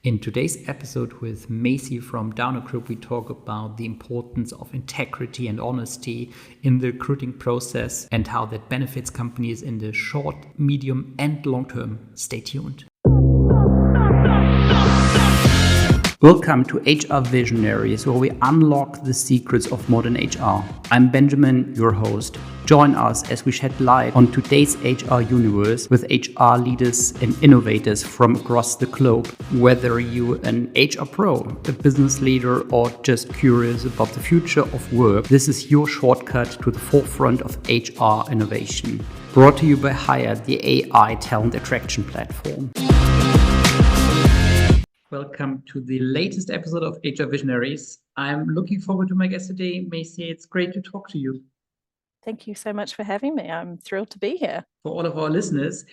In today's episode with Maisie from Downer Group, we talk about the importance of integrity and honesty in the recruiting process and how that benefits companies in the short, medium, and long term. Stay tuned. Welcome to HR Visionaries, where we unlock the secrets of modern HR. I'm Benjamin, your host. Join us as we shed light on today's HR universe with HR leaders and innovators from across the globe. Whether you're an HR pro, a business leader, or just curious about the future of work, this is your shortcut to the forefront of HR innovation. Brought to you by Hire, the AI talent attraction platform. Welcome to the latest episode of HR Visionaries. I'm looking forward to my guest today, Maisie. It's great to talk to you. Thank you so much for having me. I'm thrilled to be here. For all of our listeners,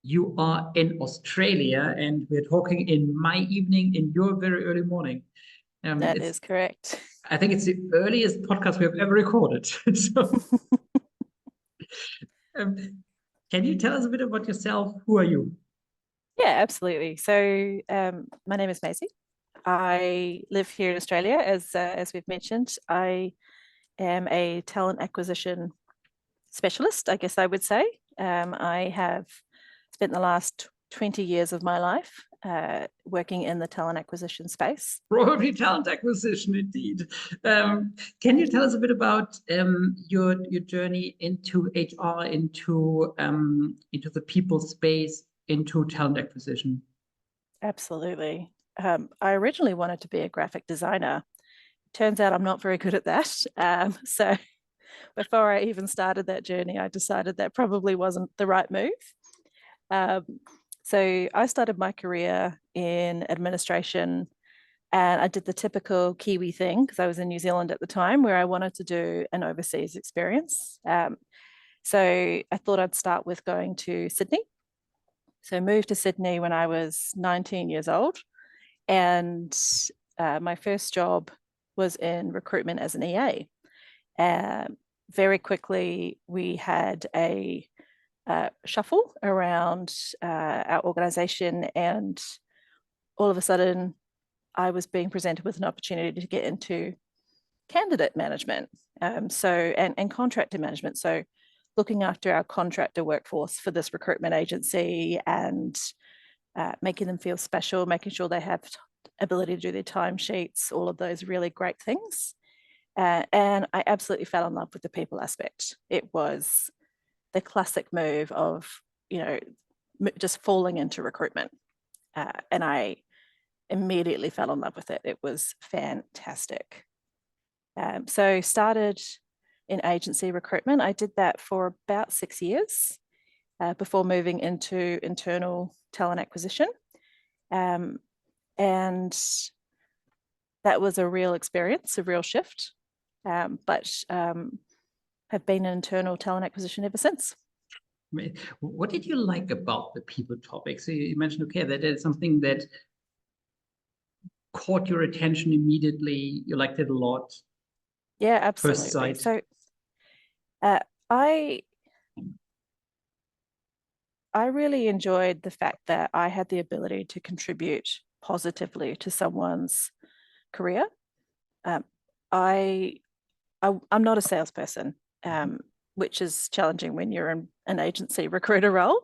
you are in Australia and we're talking in my evening in your very early morning. That is correct. I think it's the earliest podcast we have ever recorded. Can you tell us a bit about yourself? Who are you? Yeah, absolutely. So my name is Maisie. I live here in Australia, as we've mentioned. I am a talent acquisition specialist, I guess I would say. I have spent the last 20 years of my life working in the talent acquisition space. Probably talent acquisition, indeed. Can you tell us a bit about your journey into HR, into the people space, into talent acquisition? Absolutely. I originally wanted to be a graphic designer. Turns out I'm not very good at that. So before I even started that journey, I decided that probably wasn't the right move. So I started my career in administration, and I did the typical Kiwi thing because I was in New Zealand at the time, where I wanted to do an overseas experience. So I thought I'd start with going to Sydney. So I moved to Sydney when I was 19 years old, and my first job was in recruitment as an EA. Very quickly, we had a shuffle around our organization, and all of a sudden, I was being presented with an opportunity to get into candidate management, and contractor management. So looking after our contractor workforce for this recruitment agency and making them feel special, making sure they have ability to do their timesheets, all of those really great things. And I absolutely fell in love with the people aspect. It was the classic move of, just falling into recruitment. And I immediately fell in love with it. It was fantastic. So started in agency recruitment. I did that for about 6 years before moving into internal talent acquisition. And that was a real experience, a real shift, but have been in internal talent acquisition ever since. What did you like about the people topic? So you mentioned, okay, that is something that caught your attention immediately. You liked it a lot. Yeah, absolutely. First sight. So I really enjoyed the fact that I had the ability to contribute positively to someone's career. I'm not a salesperson, which is challenging when you're in an agency recruiter role.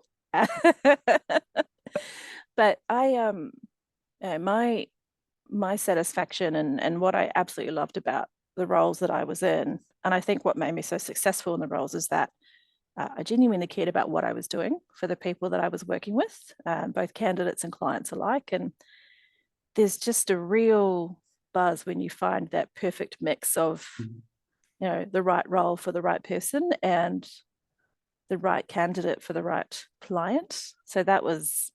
But my satisfaction and what I absolutely loved about the roles that I was in, and I think what made me so successful in the roles, is that I genuinely cared about what I was doing for the people that I was working with, both candidates and clients alike. And there's just a real buzz when you find that perfect mix of, the right role for the right person and the right candidate for the right client. So that was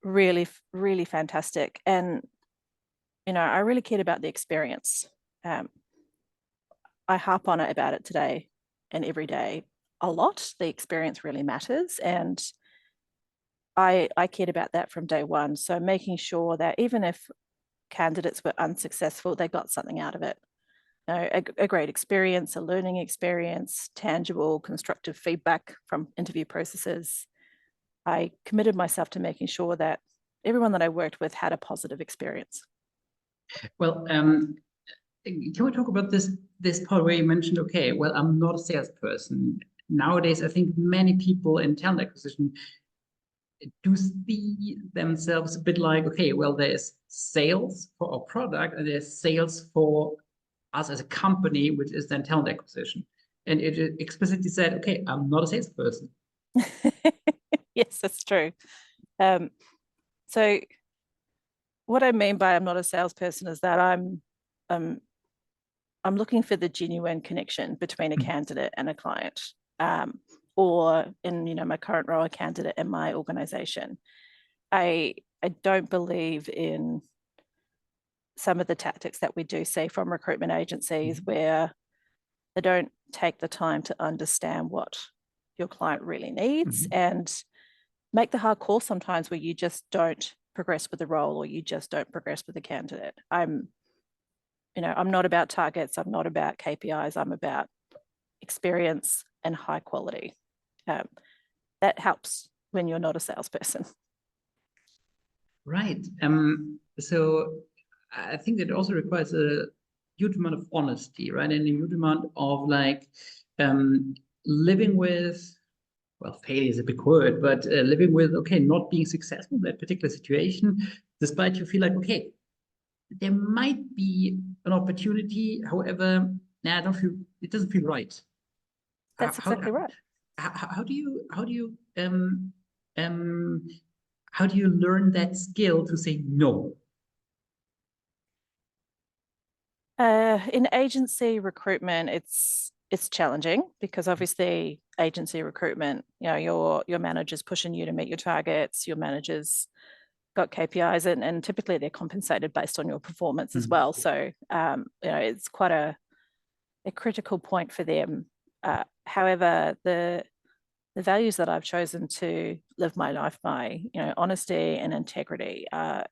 really, really fantastic. And, I really cared about the experience. I harp on it about it today and every day a lot. The experience really matters. And I cared about that from day one. So making sure that even if candidates were unsuccessful, they got something out of it. A great experience, a learning experience, tangible, constructive feedback from interview processes. I committed myself to making sure that everyone that I worked with had a positive experience. Well, can we talk about this part where you mentioned, okay, well, I'm not a salesperson. Nowadays, I think many people in talent acquisition do see themselves a bit like, okay, well, there's sales for our product and there's sales for us as a company, which is then talent acquisition. And it explicitly said, okay, I'm not a salesperson. Yes, that's true. So what I mean by I'm not a salesperson is that I'm looking for the genuine connection between a candidate and a client, or in my current role, a candidate and my organization. I don't believe in some of the tactics that we do see from recruitment agencies where they don't take the time to understand what your client really needs and make the hard call sometimes where you just don't progress with the role or you just don't progress with the candidate. I'm not about targets. I'm not about KPIs. I'm about experience and high quality. That helps when you're not a salesperson. Right. So I think that also requires a huge amount of honesty, right? And a huge amount of living with, well, failure is a big word, but living with, okay, not being successful in that particular situation, despite you feel like, okay, there might be an opportunity. However, I don't feel it doesn't feel right. That's exactly right. How do you how do you learn that skill to say no? In agency recruitment, it's challenging because obviously agency recruitment, your manager's pushing you to meet your targets, your manager's got KPIs and typically they're compensated based on your performance as well. So it's quite a critical point for them. However, the values that I've chosen to live my life by, honesty and integrity are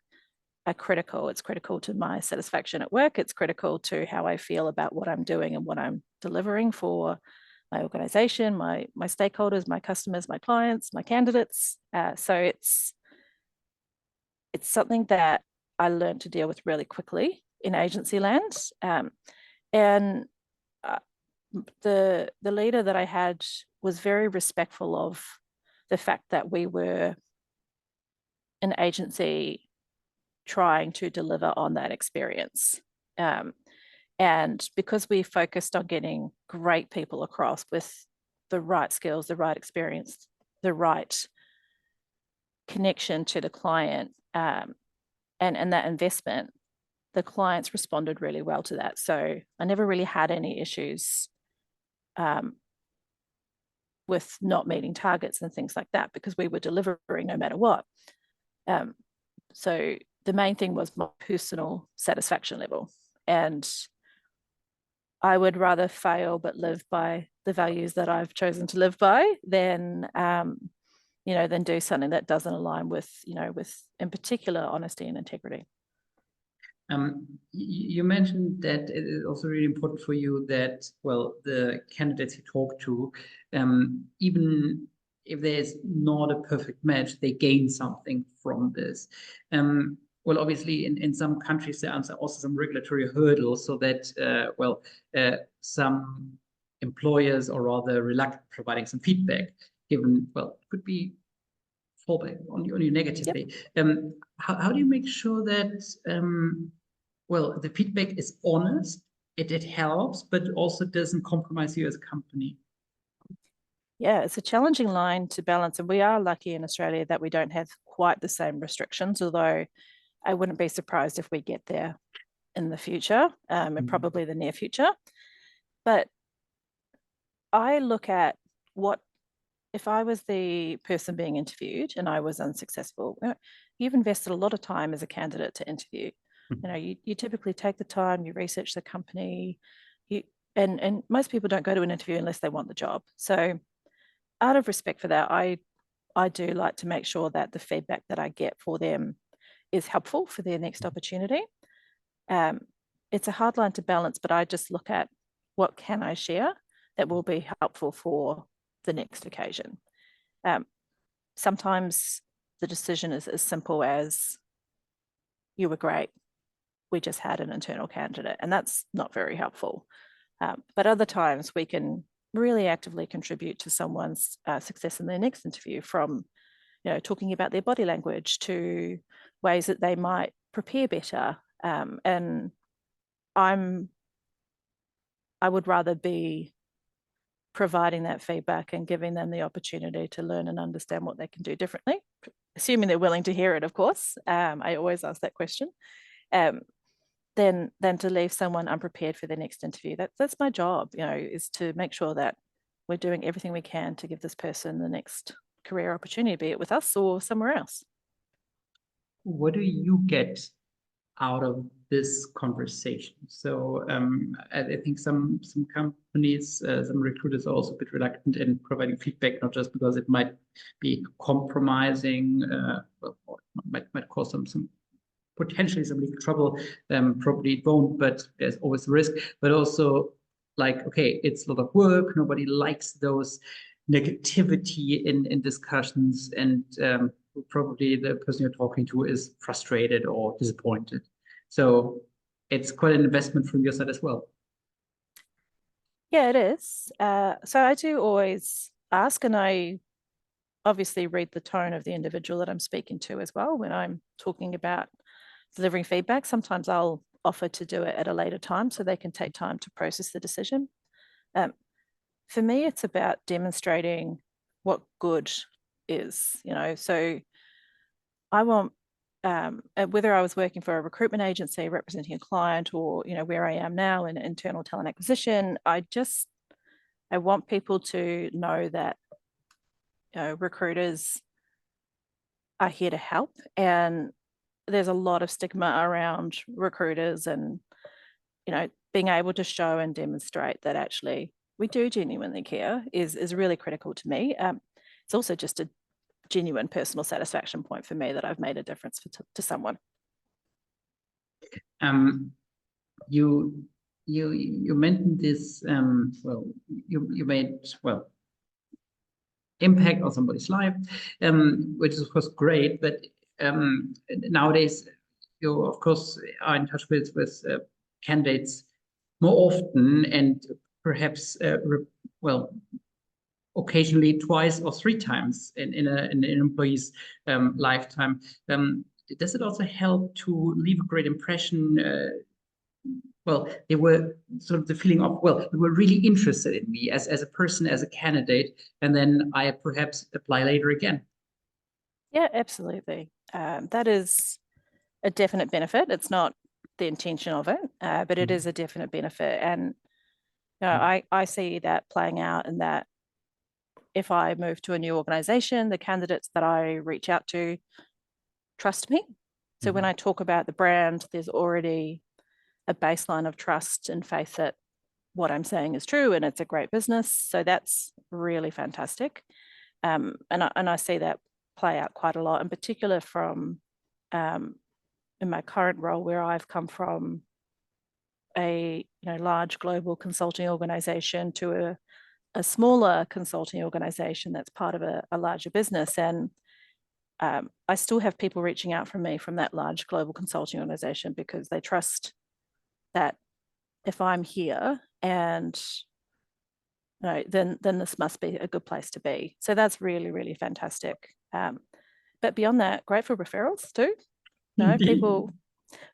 critical. It's critical to my satisfaction at work. It's critical to how I feel about what I'm doing and what I'm delivering for my organization, my stakeholders, my customers, my clients, my candidates. So it's something that I learned to deal with really quickly in agency land. And the leader that I had was very respectful of the fact that we were an agency trying to deliver on that experience. And because we focused on getting great people across with the right skills, the right experience, the right connection to the client, and that investment, the clients responded really well to that. So I never really had any issues with not meeting targets and things like that because we were delivering no matter what. So the main thing was my personal satisfaction level. And I would rather fail but live by the values that I've chosen to live by than than do something that doesn't align with, with in particular honesty and integrity. You mentioned that it is also really important for you that, well, the candidates you talk to, even if there's not a perfect match, they gain something from this. Well, obviously, in some countries, there are also some regulatory hurdles so that, some employers are rather reluctant providing some feedback, given, well, it could be fallback on you negatively. Yep. How do you make sure that, well, the feedback is honest, it helps, but also doesn't compromise you as a company? Yeah, it's a challenging line to balance. And we are lucky in Australia that we don't have quite the same restrictions, although I wouldn't be surprised if we get there in the future, and probably the near future. But I look at if I was the person being interviewed and I was unsuccessful, you've invested a lot of time as a candidate to interview. You typically take the time, you research the company, and most people don't go to an interview unless they want the job. So out of respect for that, I do like to make sure that the feedback that I get for them is helpful for their next opportunity. It's a hard line to balance, but I just look at what can I share that will be helpful for the next occasion. Sometimes the decision is as simple as, you were great, we just had an internal candidate, and that's not very helpful. But other times we can really actively contribute to someone's success in their next interview, from talking about their body language to ways that they might prepare better. And I would rather be providing that feedback and giving them the opportunity to learn and understand what they can do differently, assuming they're willing to hear it, of course. I always ask that question. Than to leave someone unprepared for their next interview. That's my job, is to make sure that we're doing everything we can to give this person the next career opportunity, be it with us or somewhere else. What do you get out of this conversation? So I think some companies, some recruiters are also a bit reluctant in providing feedback, not just because it might be compromising, or might cause some potentially some legal trouble. Probably it won't, but there's always a risk. But also, like, okay, it's a lot of work. Nobody likes those negativity in discussions, and probably the person you're talking to is frustrated or disappointed. So it's quite an investment from your side as well. Yeah, it is. So I do always ask, and I obviously read the tone of the individual that I'm speaking to as well when I'm talking about delivering feedback. Sometimes I'll offer to do it at a later time so they can take time to process the decision. For me, it's about demonstrating what good is, so I want, whether I was working for a recruitment agency representing a client, or, where I am now in internal talent acquisition, I want people to know that, recruiters are here to help. And there's a lot of stigma around recruiters, and being able to show and demonstrate that actually we do genuinely care is really critical to me. It's also just a genuine personal satisfaction point for me that I've made a difference to someone. You mentioned this. You made impact on somebody's life, which is of course great. But nowadays, you of course are in touch with candidates more often, and perhaps occasionally twice or three times in an employee's lifetime. Does it also help to leave a great impression? They were sort of the feeling of, they were really interested in me as a person, as a candidate, and then I perhaps apply later again. Yeah, absolutely. That is a definite benefit. It's not the intention of it, but it is a definite benefit. And I see that playing out in that if I move to a new organization, the candidates that I reach out to trust me. So when I talk about the brand, there's already a baseline of trust and faith that what I'm saying is true and it's a great business. So that's really fantastic. And I see that play out quite a lot, in particular from in my current role, where I've come from a large global consulting organization to a smaller consulting organization that's part of a larger business. And I still have people reaching out from me from that large global consulting organization because they trust that if I'm here, and then this must be a good place to be. So that's really, really fantastic. But beyond that, great for referrals too.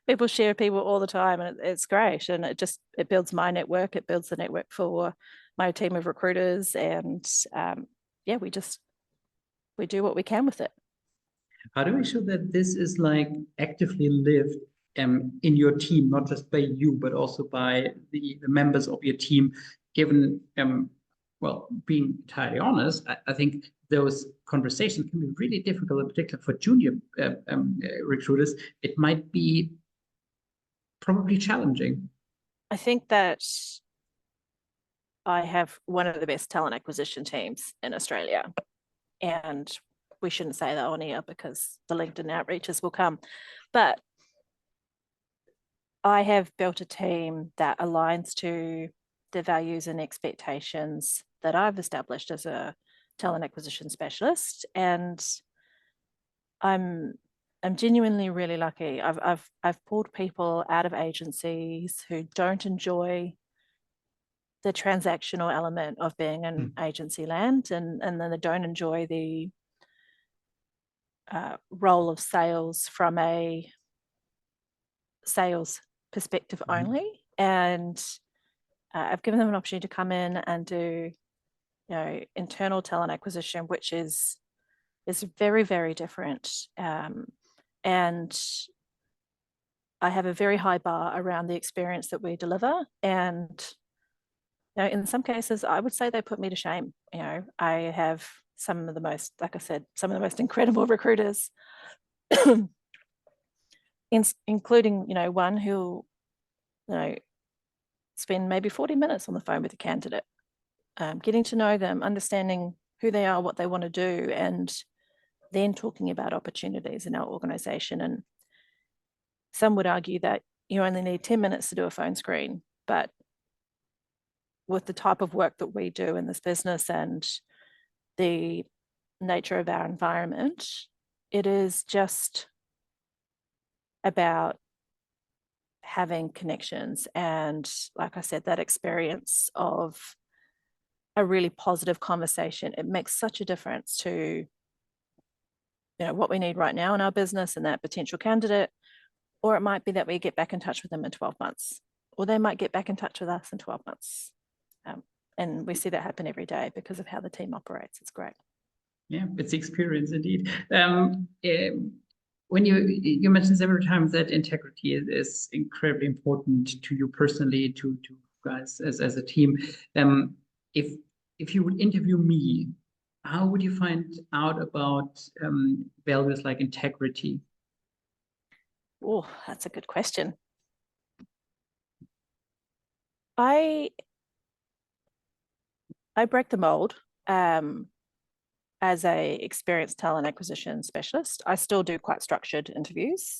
People share people all the time, and it's great. And it builds my network. It builds the network for my team of recruiters, and we do what we can with it. How do we show that this is like actively lived in your team, not just by you, but also by the members of your team? Given, being entirely honest, I think those conversations can be really difficult, in particular for junior recruiters. It might be probably challenging. I think that I have one of the best talent acquisition teams in Australia, and we shouldn't say that on here because the LinkedIn outreaches will come. But I have built a team that aligns to the values and expectations that I've established as a talent acquisition specialist. And I'm genuinely really lucky. I've pulled people out of agencies who don't enjoy the transactional element of being in agency land, and then they don't enjoy the role of sales from a sales perspective only. And I've given them an opportunity to come in and do, internal talent acquisition, which is very, very different. And I have a very high bar around the experience that we deliver. And in some cases, I would say they put me to shame. I have some of the most, like I said, some of the most incredible recruiters, including, one who, spend maybe 40 minutes on the phone with a candidate, getting to know them, understanding who they are, what they want to do, and then talking about opportunities in our organization. And some would argue that you only need 10 minutes to do a phone screen, but with the type of work that we do in this business and the nature of our environment, it is just about having connections. And like I said, that experience of a really positive conversation, it makes such a difference to, what we need right now in our business and that potential candidate. Or it might be that we get back in touch with them in 12 months, or they might get back in touch with us in 12 months. And we see that happen every day because of how the team operates. It's great. Yeah, it's experience indeed. When you mentioned several times that integrity is incredibly important to you personally, to guys as a team. If you would interview me, how would you find out about values like integrity? Oh, that's a good question. I break the mold as a experienced talent acquisition specialist. I still do quite structured interviews.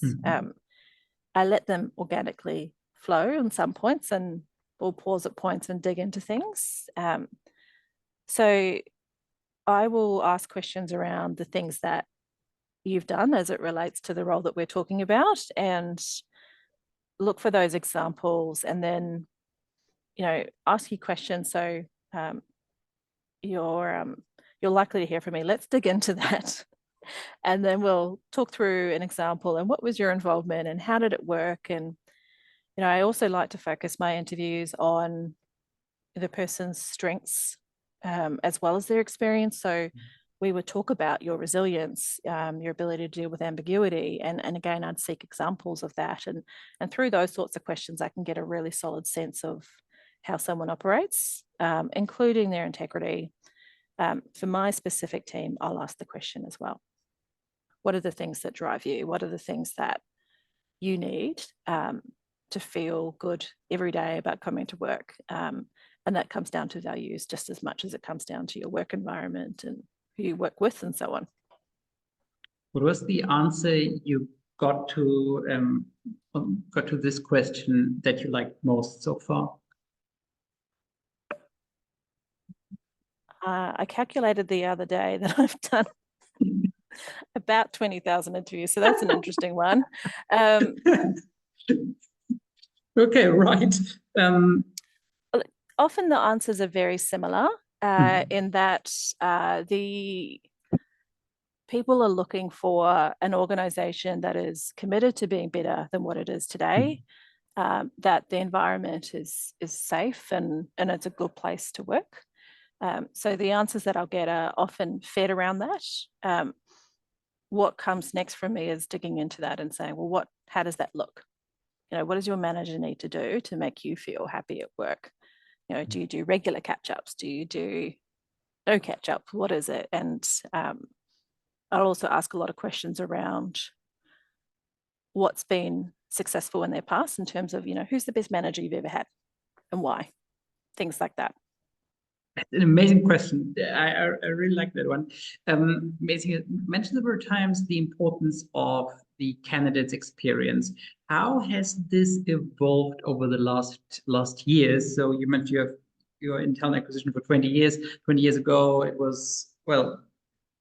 I let them organically flow on some points, and we'll pause at points and dig into things. So I will ask questions around the things that you've done as it relates to the role that we're talking about, and look for those examples, and then, ask you questions. So you're likely to hear from me. Let's dig into that. And then we'll talk through an example and what was your involvement and how did it work? And, I also like to focus my interviews on the person's strengths as well as their experience. So we would talk about your resilience, your ability to deal with ambiguity. And again, I'd seek examples of that. And through those sorts of questions, I can get a really solid sense of how someone operates, including their integrity. For my specific team, I'll ask the question as well. What are the things that drive you? What are the things that you need to feel good every day about coming to work? And that comes down to values just as much as it comes down to your work environment and who you work with and so on. What was the answer you got to this question that you liked most so far? I calculated the other day that I've done about 20,000 interviews. So that's an interesting one. Okay, right. Often the answers are very similar in that the people are looking for an organization that is committed to being better than what it is today, that the environment is safe and it's a good place to work. So the answers that I'll get are often fed around that. What comes next from me is digging into that and saying, well, how does that look? What does your manager need to do to make you feel happy at work? Do you do regular catch-ups? Do you do no catch-up? What is it? And I'll also ask a lot of questions around what's been successful in their past in terms of, who's the best manager you've ever had and why? Things like that. An amazing question. I really like that one. Maisie, you mentioned several times the importance of the candidate's experience. How has this evolved over the last years? So you mentioned you're in talent acquisition for 20 years. 20 years ago, it was, well,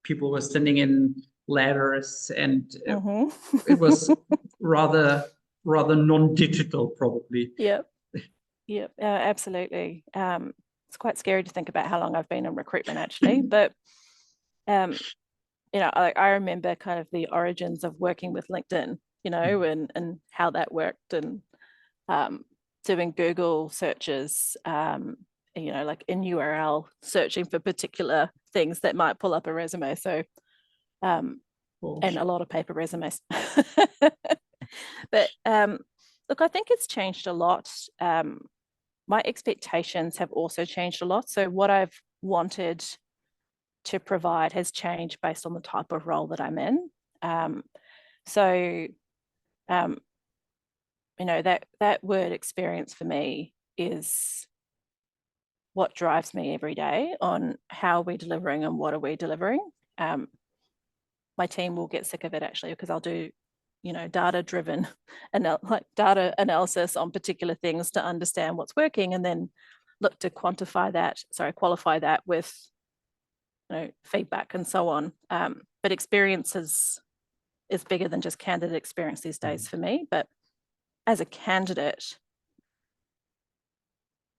people were standing in letters, and Mhm. it was rather non-digital, probably. Yep. Yep. Absolutely. It's quite scary to think about how long I've been in recruitment, actually. But I remember kind of the origins of working with LinkedIn, and how that worked, and doing Google searches, like in URL, searching for particular things that might pull up a resume. So, and a lot of paper resumes. But look, I think it's changed a lot. My expectations have also changed a lot. So what I've wanted to provide has changed based on the type of role that I'm in. That word experience for me is what drives me every day on how are we delivering and what are we delivering. My team will get sick of it, actually, because I'll do data-driven data analysis on particular things to understand what's working, and then look to qualify that with feedback and so on. But experience is bigger than just candidate experience these days for me. But as a candidate,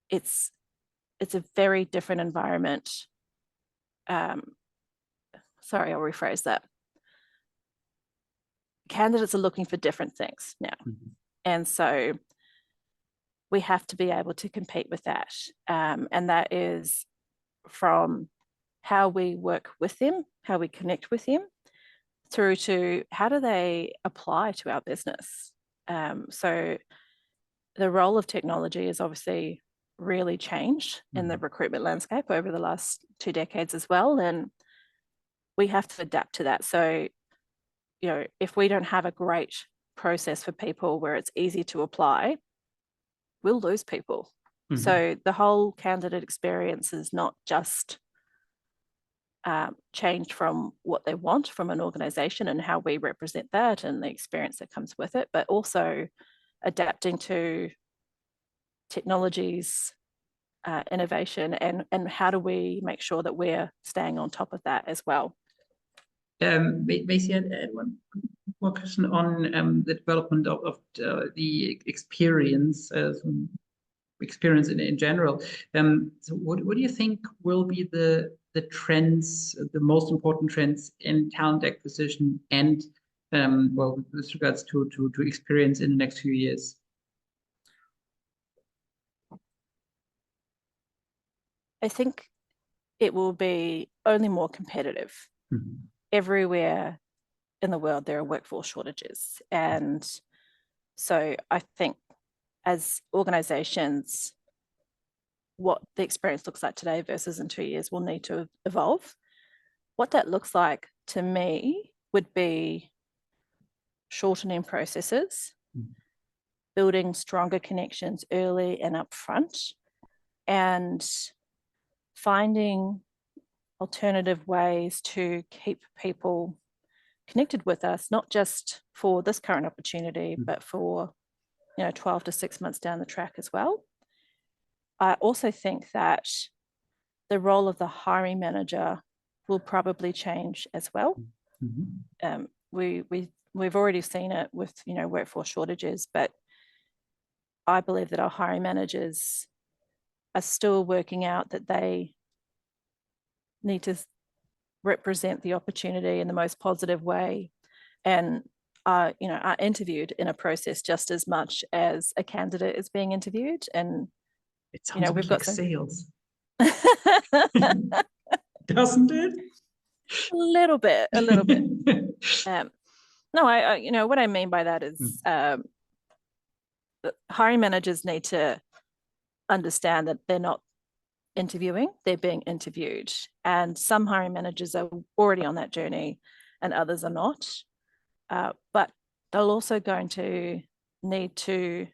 it's a very different environment. Sorry, I'll rephrase that. Candidates are looking for different things now. And so we have to be able to compete with that. And that is from how we work with them, how we connect with them, through to how do they apply to our business. So the role of technology has obviously really changed in the recruitment landscape over the last 2 decades as well. And we have to adapt to that. So, if we don't have a great process for people where it's easy to apply, we'll lose people. So the whole candidate experience is not just changed from what they want from an organization and how we represent that and the experience that comes with it, but also adapting to technologies, innovation, and how do we make sure that we're staying on top of that as well. Maisie, I had one more question on the development of the experience, experience in general. So what do you think will be the trends, the most important trends in talent acquisition and with regards to experience in the next few years? I think it will be only more competitive. Everywhere in the world, there are workforce shortages. And so I think as organizations, what the experience looks like today versus in 2 years will need to evolve. What that looks like to me would be shortening processes, building stronger connections early and upfront, and finding alternative ways to keep people connected with us, not just for this current opportunity, but for 12 to 6 months down the track as well. I also think that the role of the hiring manager will probably change as well. We've already seen it with workforce shortages, but I believe that our hiring managers are still working out that they need to represent the opportunity in the most positive way, and are interviewed in a process just as much as a candidate is being interviewed. And it sounds we've got some sales. Doesn't it? A little bit. No, I what I mean by that is hiring managers need to understand that they're not interviewing, they're being interviewed. And some hiring managers are already on that journey and others are not. But they're also going to need to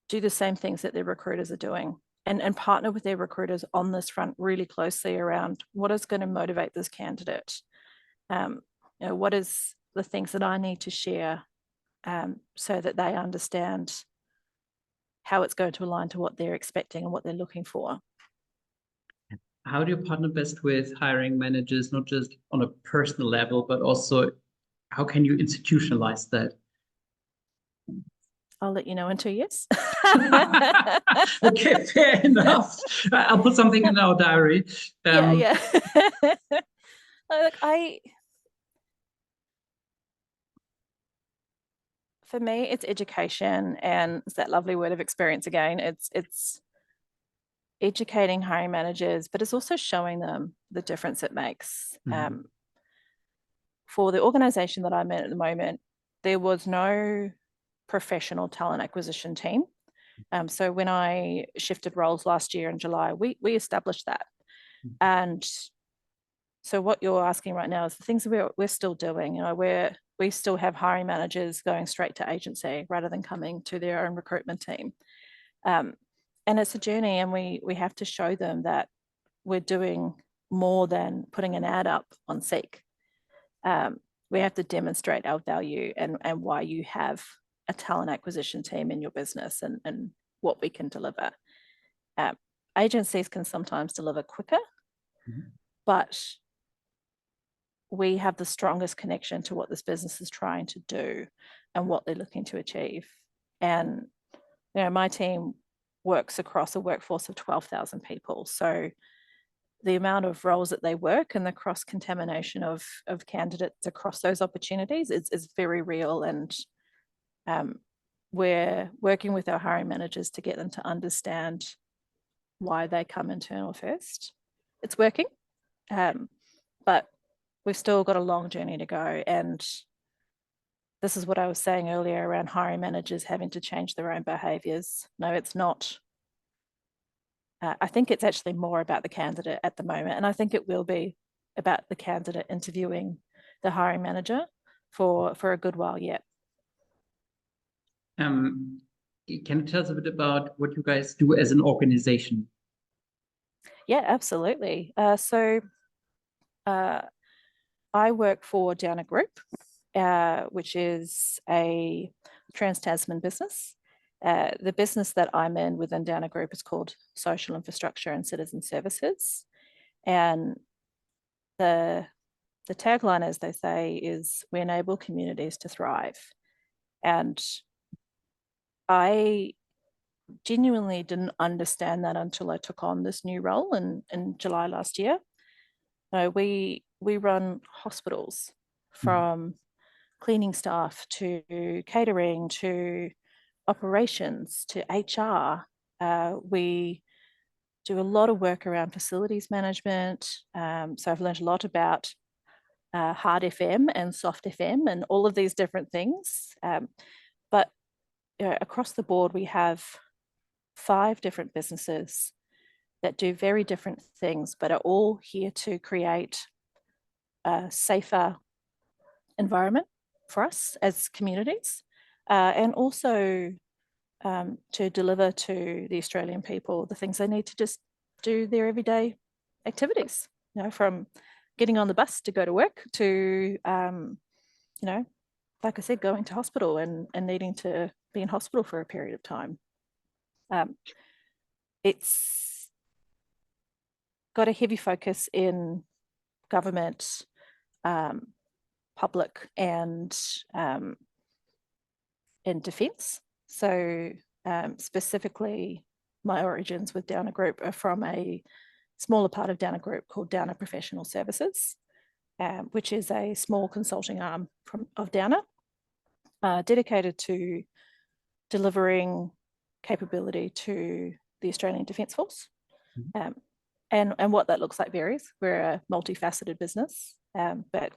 do the same things that their recruiters are doing, and partner with their recruiters on this front really closely around what is going to motivate this candidate. What is the things that I need to share so that they understand how it's going to align to what they're expecting and what they're looking for. How do you partner best with hiring managers, not just on a personal level, but also how can you institutionalize that? I'll let you know in 2 years. Okay, fair enough. I'll put something in our diary. Yeah. Look, for me, it's education, and it's that lovely word of experience again. It's educating hiring managers, but it's also showing them the difference it makes. For the organization that I'm in at the moment, there was no professional talent acquisition team. So when I shifted roles last year in July, we established that. And so what you're asking right now is the things that we're still doing. We still have hiring managers going straight to agency rather than coming to their own recruitment team. And it's a journey, and we have to show them that we're doing more than putting an ad up on Seek. We have to demonstrate our value and why you have a talent acquisition team in your business and what we can deliver. Agencies can sometimes deliver quicker, but we have the strongest connection to what this business is trying to do and what they're looking to achieve. And my team works across a workforce of 12,000 people. So the amount of roles that they work and the cross-contamination of candidates across those opportunities is very real. And we're working with our hiring managers to get them to understand why they come internal first. It's working, but we've still got a long journey to go. And this is what I was saying earlier around hiring managers having to change their own behaviors. No, it's not. I think it's actually more about the candidate at the moment. And I think it will be about the candidate interviewing the hiring manager for a good while yet. Can you tell us a bit about what you guys do as an organization? Yeah, absolutely. So I work for Downer Group, which is a trans-Tasman business. The business that I'm in within Downer Group is called Social Infrastructure and Citizen Services. And the tagline, as they say, is we enable communities to thrive. And I genuinely didn't understand that until I took on this new role in July last year. We run hospitals, from cleaning staff to catering to operations to HR. We do a lot of work around facilities management. So I've learned a lot about hard FM and soft FM and all of these different things. But across the board, we have 5 different businesses that do very different things, but are all here to create a safer environment for us as communities, and also to deliver to the Australian people the things they need to just do their everyday activities, from getting on the bus to go to work to, like I said, going to hospital and needing to be in hospital for a period of time. It's got a heavy focus in government, public, and in defence. So specifically, my origins with Downer Group are from a smaller part of Downer Group called Downer Professional Services, which is a small consulting arm of Downer, dedicated to delivering capability to the Australian Defence Force. And what that looks like varies. We're a multifaceted business, but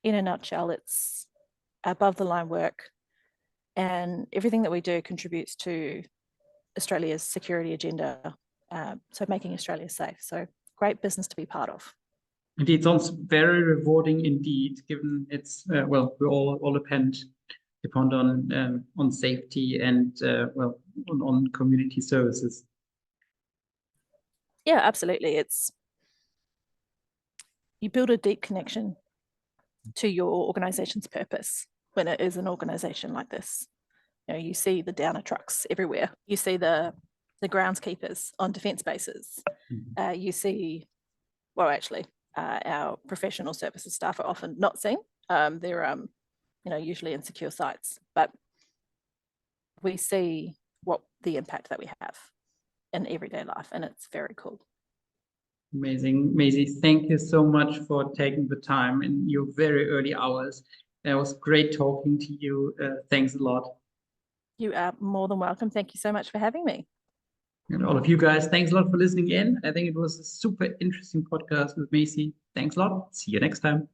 in a nutshell, it's above the line work, and everything that we do contributes to Australia's security agenda, so making Australia safe. So great business to be part of. Indeed, sounds very rewarding indeed, given it's, well, we all depend on safety and, on community services. Yeah, absolutely. You build a deep connection to your organization's purpose when it is an organization like this. You see the Downer trucks everywhere. You see the groundskeepers on defence bases. You see well, actually, our professional services staff are often not seen. They're, usually in secure sites, but we see what the impact that we have in everyday life, and it's very cool. Amazing. Maisie, thank you so much for taking the time in your very early hours. It was great talking to you. Thanks a lot. You are more than welcome. Thank you so much for having me. And all of you guys, thanks a lot for listening in. I think it was a super interesting podcast with Maisie. Thanks a lot. See you next time.